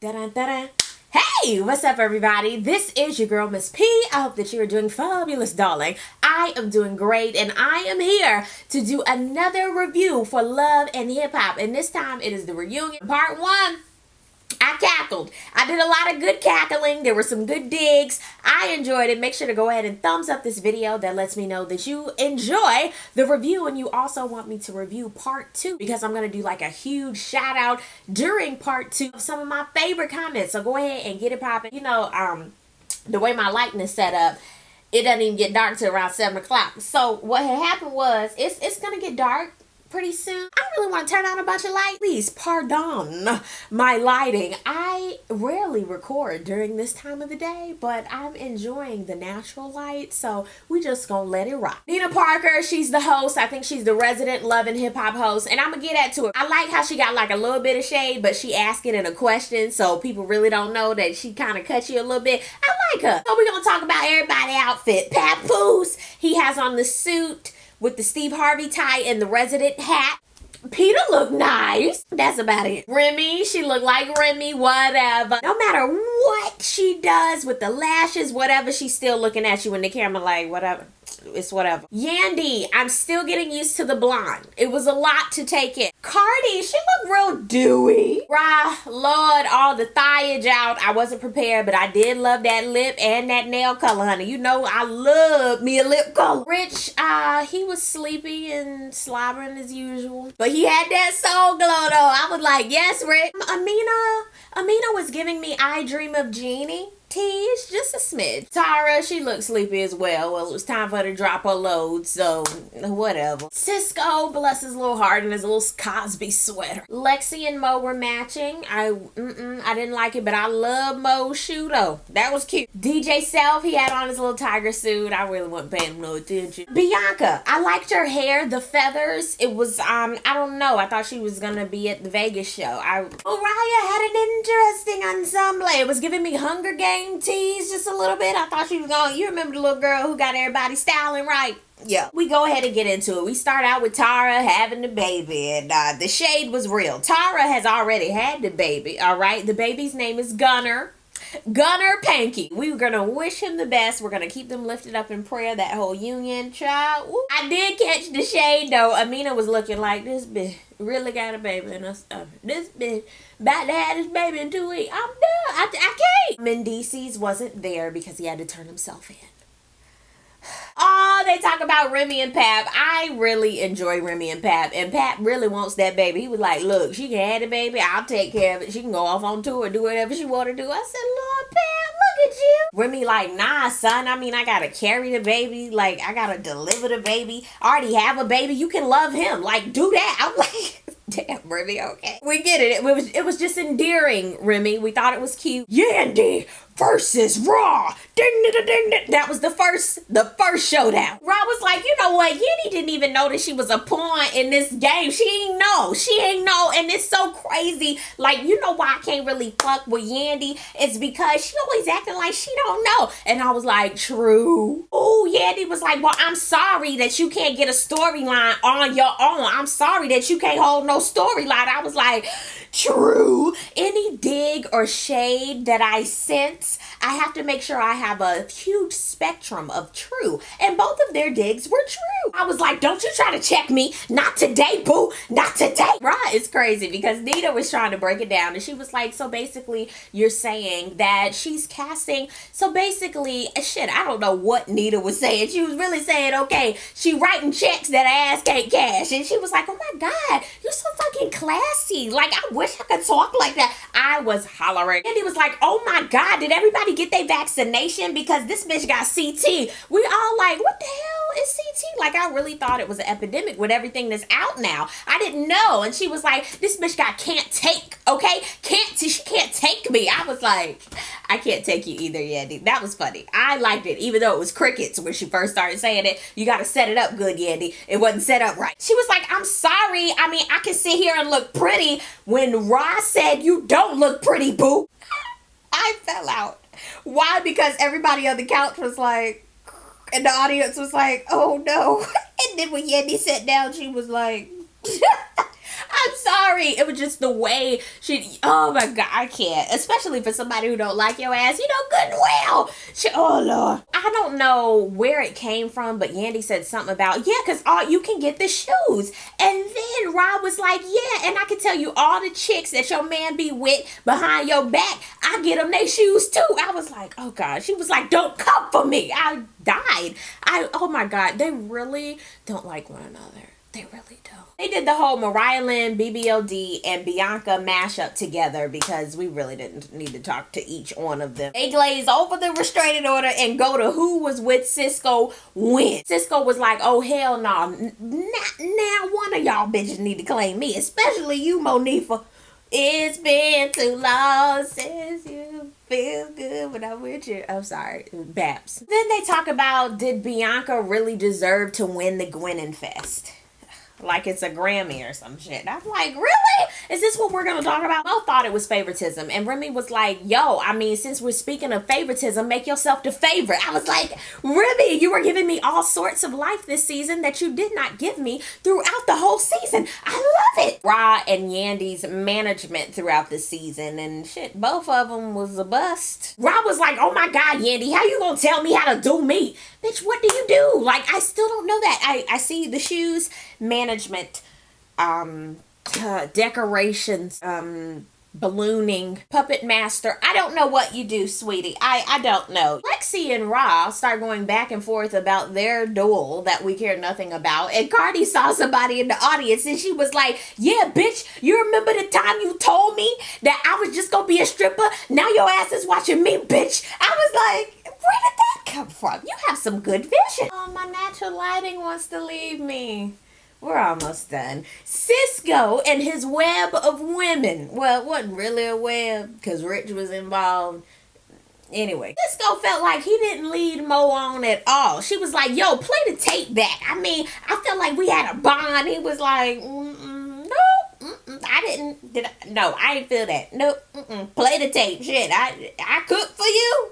Da-dun, da-dun. Hey, what's up, everybody? This is your girl, Miss P. I hope that you are doing fabulous, darling. I am doing great, and I am here to do another review for Love and Hip Hop. And this time, it is the reunion part 1. I cackled. I did a lot of good cackling. There were some good digs. I enjoyed it. Make sure to go ahead and thumbs up this video. That lets me know that you enjoy the review and you also want me to review part 2, because I'm going to do like a huge shout out during part 2 of some of my favorite comments. So go ahead and get it popping. You know, the way my lighting is set up, it doesn't even get dark till around 7 o'clock. So what had happened was, it's going to get dark pretty soon. I really want to turn on a bunch of lights. Please pardon my lighting. I rarely record during this time of the day, but I'm enjoying the natural light, so we just gonna let it rock. Nina Parker, she's the host. I think she's the resident Love and Hip Hop host, and I'm gonna get at to it. I like how she got like a little bit of shade, but she asked it in a question, so people really don't know that she kind of cut you a little bit. I like her. So we're gonna talk about everybody's outfit. Papoose, he has on the suit with the Steve Harvey tie and the resident hat. Peter looked nice. That's about it. Remy, she looked like Remy, whatever. No matter what she does with the lashes, whatever, she's still looking at you in the camera like, whatever. It's whatever. Yandy, I'm still getting used to the blonde. It was a lot to take in. Cardi, she looked real dewy. Lord, all the thighage out. I wasn't prepared, but I did love that lip and that nail color, honey. You know I love me a lip color. Rich, he was sleepy and slobbering as usual, but he had that soul glow though. I was like, yes, Rich. Amina was giving me I Dream of Jeannie tease, just a smidge. Tara, she looked sleepy as well. Well, it was time for her to drop her load, so whatever. Cisco, bless his little heart and his little Cosby sweater. Lexi and Mo were matching. I didn't like it, but I love Mo's shoe though. That was cute. DJ Self, he had on his little tiger suit. I really wasn't paying him no attention. Bianca, I liked her hair, the feathers. It was, I don't know. I thought she was gonna be at the Vegas show. Mariah had an interesting ensemble. It was giving me Hunger Games tease just a little bit. I thought she was going, you remember the little girl who got everybody styling right? Yeah. We go ahead and get into it. We start out with Tara having the baby, and the shade was real. Tara has already had the baby, all right? The baby's name is Gunner Panky. We were gonna wish him the best. We're gonna keep them lifted up in prayer, that whole union child. Ooh. I did catch the shade though. Amina was looking like, this bitch really got a baby in us. This bitch about to have this baby in 2 weeks. I'm done. I can't. Mendices wasn't there because he had to turn himself in. Oh, they talk about Remy and Pap. I really enjoy Remy and Pap really wants that baby. He was like, look, she can have the baby. I'll take care of it. She can go off on tour, do whatever she want to do. I said, Lord, Pap, look at you. Remy like, nah, son. I mean, I got to carry the baby. Like, I got to deliver the baby. I already have a baby. You can love him. Like, do that. I'm like, damn, Remy, okay. We get it. It was just endearing, Remy. We thought it was cute. Yandy versus Raw. Ding, ding, ding, ding. That was the first showdown. Raw was like, you know what? Yandy didn't even know that she was a pawn in this game. She ain't know. And it's so crazy. Like, you know why I can't really fuck with Yandy? It's because she always acting like she don't know. And I was like, true. Oh, Yandy was like, well, I'm sorry that you can't get a storyline on your own. I'm sorry that you can't hold no storyline. I was like, true. Any dig or shade that I sense, I have to make sure I have a huge spectrum of true. And both of their digs were true. I was like, don't you try to check me. Not today, boo. Not today. Right, it's crazy because Nita was trying to break it down and she was like, so basically you're saying that she's casting. So basically, shit, I don't know what Nita was saying. She was really saying, okay, she writing checks that her ass can't cash. And she was like, oh my God, you're so fucking classy. Like, I wish I could talk like that. I was hollering. And he was like, oh my God, did everybody get their vaccination? Because this bitch got CT. We all like, what the hell is CT? Like, I really thought it was an epidemic with everything that's out now. I didn't know. And she was like, this bitch got can't take, okay? She can't take me. I was like, I can't take you either, Yandy. That was funny. I liked it, even though it was crickets when she first started saying it. You got to set it up good, Yandy. It wasn't set up right. She was like, I'm sorry. I mean, I can sit here and look pretty when Ross said you don't look pretty, boo. I fell out. Why? Because everybody on the couch was like, and the audience was like, oh no. And then when Yandy sat down, she was like, I'm sorry. It was just the way oh my God, I can't. Especially for somebody who don't like your ass. You know good and well. Oh Lord. I don't know where it came from, but Yandy said something about, yeah, because you can get the shoes. And then Rob was like, yeah, and I can tell you all the chicks that your man be with behind your back, I get them their shoes too. I was like, oh God. She was like, don't come for me. I died. Oh my God. They really don't like one another. They really don't. They did the whole Mariah Lynn, BBOD, and Bianca mashup together because we really didn't need to talk to each one of them. They glaze over the restraining order and go to who was with Cisco when. Cisco was like, oh hell no. Now one of y'all bitches need to claim me, especially you, Monifa. It's been too long since you feel good when I'm with you. I'm sorry, Babs. Then they talk about, did Bianca really deserve to win the Gwenin Fest? Like it's a Grammy or some shit. I'm like, really? Is this what we're gonna talk about? Mo thought it was favoritism, and Remy was like, yo, I mean, since we're speaking of favoritism, make yourself the favorite. I was like, Remy, you were giving me all sorts of life this season that you did not give me throughout the whole season. I love it. Ra and Yandy's management throughout the season, and shit, both of them was a bust. Ra was like, oh my God, Yandy, how you gonna tell me how to do me? Bitch, what do you do? Like, I still don't know that. I see the shoes, management, decorations, ballooning, puppet master. I don't know what you do, sweetie. I don't know. Lexi and Ra start going back and forth about their duel that we care nothing about. And Cardi saw somebody in the audience and she was like, yeah, bitch, you remember the time you told me that I was just gonna be a stripper? Now your ass is watching me, bitch. I was like, where did that come from? You have some good vision. Oh, my natural lighting wants to leave me. We're almost done. Cisco and his web of women. Well, it wasn't really a web because Rich was involved. Anyway, Cisco felt like he didn't lead Mo on at all. She was like, yo, play the tape back. I mean, I felt like we had a bond. He was like, no. I didn't. No, I didn't feel that. Nope. Play the tape. Shit, I cooked for you.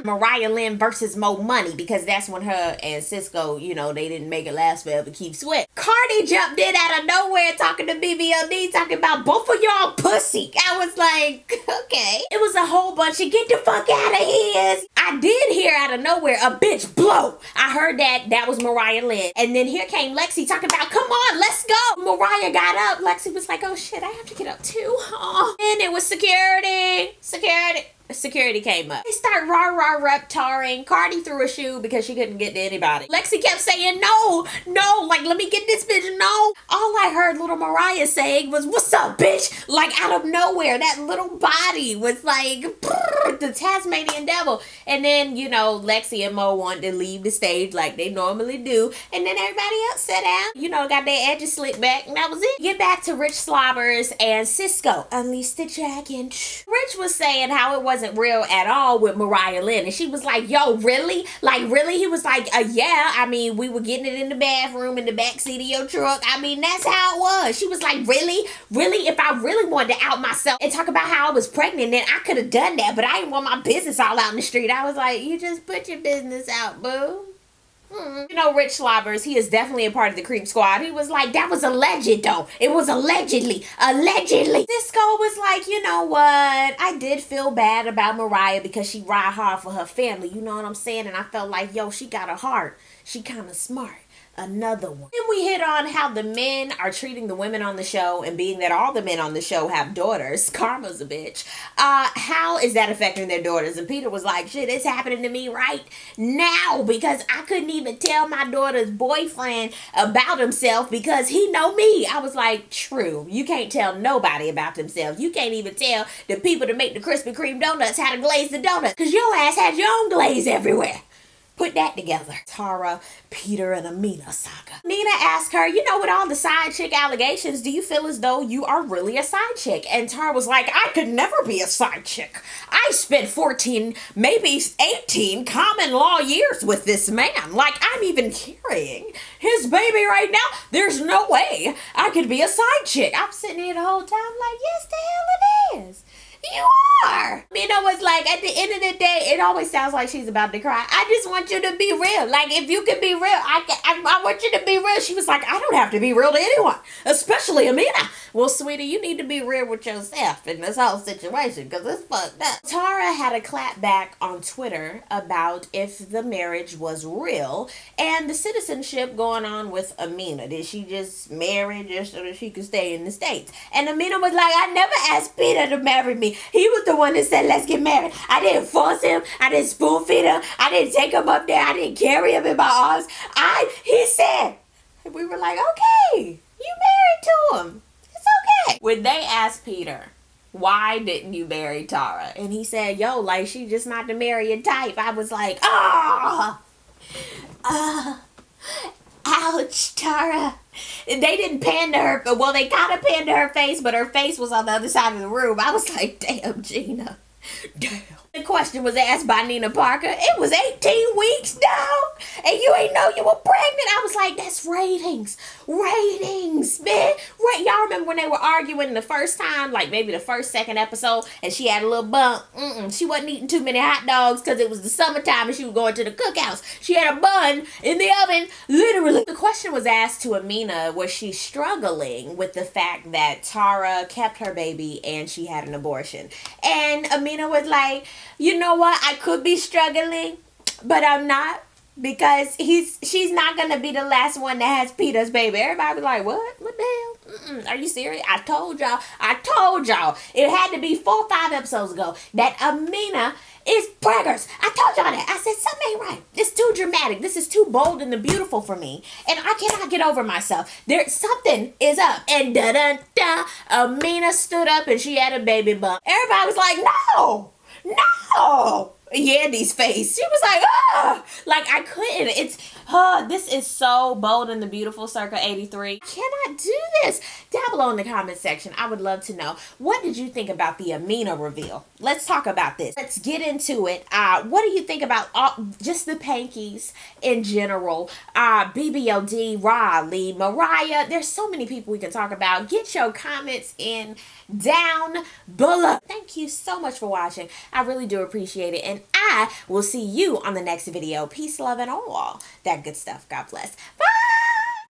Mariah Lynn versus Mo Money, because that's when her and Cisco, you know, they didn't make it last forever. Keep Sweat. Cardi jumped in out of nowhere talking to BBLD, talking about both of y'all pussy. I was like, okay. It was a whole bunch of get the fuck out of here. I did hear out of nowhere a bitch blow. I heard that was Mariah Lynn. And then here came Lexi talking about, come on, let's go. Mariah got up. Lexi was like, oh shit, I have to get up too. Oh. And it was security. Security came up. They start rah-rah-reptaring. Cardi threw a shoe because she couldn't get to anybody. Lexi kept saying, no, like, let me get this bitch, no. All I heard little Mariah saying was, what's up, bitch? Like, out of nowhere, that little body was like, the Tasmanian devil. And then, you know, Lexi and Mo wanted to leave the stage like they normally do. And then everybody else sat down, you know, got their edges slicked back, and that was it. Get back to Rich Slobbers and Cisco. Unleash the dragon. Rich was saying how it wasn't real at all with Mariah Lynn, and she was like, yo, really? Like, really? He was like, yeah, I mean, we were getting it in the bathroom in the backseat of your truck. I mean, that's how it was. She was like, really? If I really wanted to out myself and talk about how I was pregnant, then I could have done that, but I didn't want my business all out in the street. I was like, you just put your business out, boo. You know, Rich Slobbers, he is definitely a part of the Creep Squad. He was like, that was alleged though. It was allegedly. Cisco was like, you know what? I did feel bad about Mariah because she ride hard for her family. You know what I'm saying? And I felt like, yo, she got a heart. She kind of smart. Another one. Then we hit on how the men are treating the women on the show, and being that all the men on the show have daughters, karma's a bitch. How is that affecting their daughters? And Peter was like, shit, it's happening to me right now because I couldn't even tell my daughter's boyfriend about himself because he know me. I was like, true. You can't tell nobody about themselves. You can't even tell the people that make the Krispy Kreme donuts how to glaze the donuts because your ass has your own glaze everywhere. Put that together. Tara, Peter, and Amina saga. Nina asked her, you know, with all the side chick allegations, do you feel as though you are really a side chick? And Tara was like, I could never be a side chick. I spent 14, maybe 18 common law years with this man. Like, I'm even carrying his baby right now. There's no way I could be a side chick. I'm sitting here the whole time like, yes, the hell it is. You are. I Amina was like, at the end of the day, it always sounds like she's about to cry. I just want you to be real. Like, if you can be real, I want you to be real. She was like, I don't have to be real to anyone, especially Amina. Well, sweetie, you need to be real with yourself in this whole situation because it's fucked up. Tara had a clap back on Twitter about if the marriage was real and the citizenship going on with Amina. Did she just marry just so that she could stay in the States? And Amina was like, I never asked Peter to marry me. He was the one that said, let's get married. I didn't force him. I didn't spoon feed him. I didn't take him up there. I didn't carry him in my arms. He said, and we were like, okay, you married to him. It's okay. When they asked Peter, why didn't you marry Tara? And he said, yo, like, she just not the marrying type. I was like, ouch, Tara. They didn't pan to her. Well, they kind of panned to her face, but her face was on the other side of the room. I was like, damn, Gina. Damn. The question was asked by Nina Parker. It was 18 weeks, dog. And you ain't know you were pregnant. I was like, that's ratings. Ratings, man. Y'all remember when they were arguing the first time, like maybe the second episode, and she had a little bump? She wasn't eating too many hot dogs because it was the summertime and she was going to the cookhouse. She had a bun in the oven, literally. The question was asked to Amina, was she struggling with the fact that Tara kept her baby and she had an abortion? And Amina was like, you know what? I could be struggling, but I'm not, because she's not gonna be the last one that has Peter's baby. Everybody was like, what? What the hell? Are you serious? I told y'all. It had to be 4 or 5 episodes ago that Amina is braggers. I told y'all that. I said, something ain't right. It's too dramatic. This is too bold and beautiful for me. And I cannot get over myself. Something is up. And da-da-da, Amina stood up and she had a baby bump. Everybody was like, no. Yandy's face. She was like, like I couldn't. This is so bold and the beautiful, circa 83. I cannot do this. Down below in the comment section, I would love to know, what did you think about the Amina reveal? Let's talk about this. Let's get into it. What do you think about just the Pankies in general? BBOD, Raleigh, Mariah. There's so many people we can talk about. Get your comments in down below. Thank you so much for watching. I really do appreciate it. And I will see you on the next video. Peace, love, and all that good stuff. God bless. Bye.